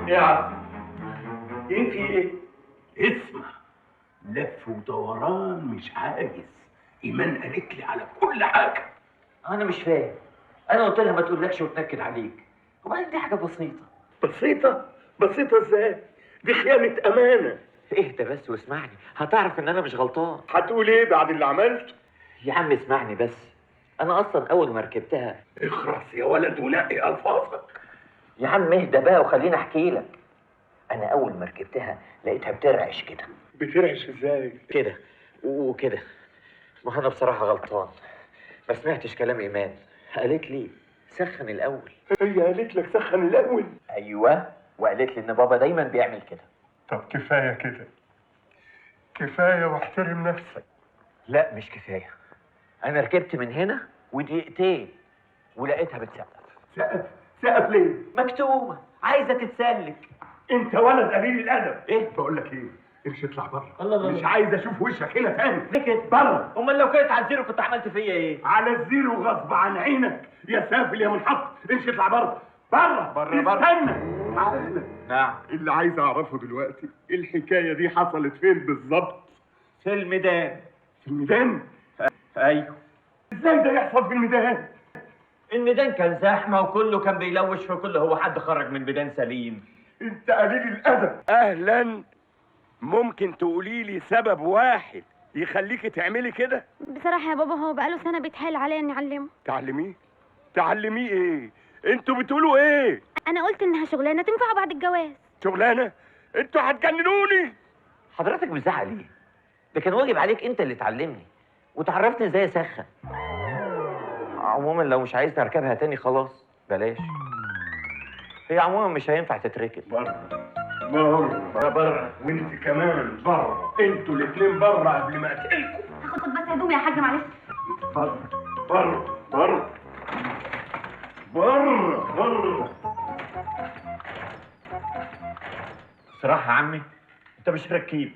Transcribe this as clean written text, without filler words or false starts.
يا عم، ايه في ايه؟ اسمع، لف ودوران مش عايز. ايمان قالت لي على كل حاجه. انا مش فاهم. انا قلت لها ما تقولكش وتنكد عليك، وبعدين دي حاجه بسيطه. بسيطه؟ بسيطه ازاي؟ دي خيانه امانه. اهدى بس واسمعني، هتعرف ان انا مش غلطان. هتقول ايه بعد اللي عملته؟ يا عم اسمعني بس، انا اصلا اول ما ركبتها. اخرس يا ولد ونقي الفاظك. يا عم اهدى بقى وخليني احكي لك. انا اول ما ركبتها لقيتها بترعش كده. بترعش ازاي؟ كده وكده. ما انا بصراحه غلطان، ما سمعتش كلام ايمان. قالت لي سخن الاول. هي قالت لك سخن الاول؟ ايوه، وقالت لي ان بابا دايما بيعمل كده. طب كفايه كده، كفايه واحترم نفسك. لا مش كفايه. انا ركبت من هنا ودقيقتين ولقيتها بتسقف. سقف؟ سقف ليه؟ مكتومه عايزه تتسلك. انت ولد قليل الادب. ايه؟ بقول لك ايه، امشي اطلع بره. الله. مش عايز اشوف وشك هنا تاني. ليه كده؟ بره. امال لو كانت على الزيرو كنت عملت فيا ايه؟ على الزيرو غصب عن عينك يا سافل يا منحط. امشي اطلع بره. بره بره. استنى. تعالى. نعم. اللي عايز اعرفه دلوقتي، الحكايه دي حصلت فين بالظبط؟ في الميدان. في الميدان؟ ايوه. ازاي ده يحصل في الميدان؟ الميدان كان زحمه وكله كان بيلوش في كله، هو حد خرج من الميدان سليم؟ انت قليل الادب. اهلا، ممكن تقولي لي سبب واحد يخليكي تعملي كده؟ بصراحة يا بابا هو بقاله سنة بيتحايل عليا اني اعلمه. تعلميه؟ تعلميه ايه؟ انتوا بتقولوا ايه؟ انا قلت انها شغلانة تنفع بعد الجواز. شغلانه؟ انتوا هتجننوني. حضرتك بتزعق ليه؟ ده كان واجب عليك انت اللي تعلمني وتعرفني ازاي اسخن. عموما لو مش عايز تركبها تاني خلاص بلاش. هي عموما مش هينفع تتركب. بره بره بره، وانت كمان بره. انتوا الاتنين بره قبل ما اقتلكم. هاخد بس هدومي يا حاج معلش. بره بره بره بره بره. صراحة يا عمي انت مش ركيب.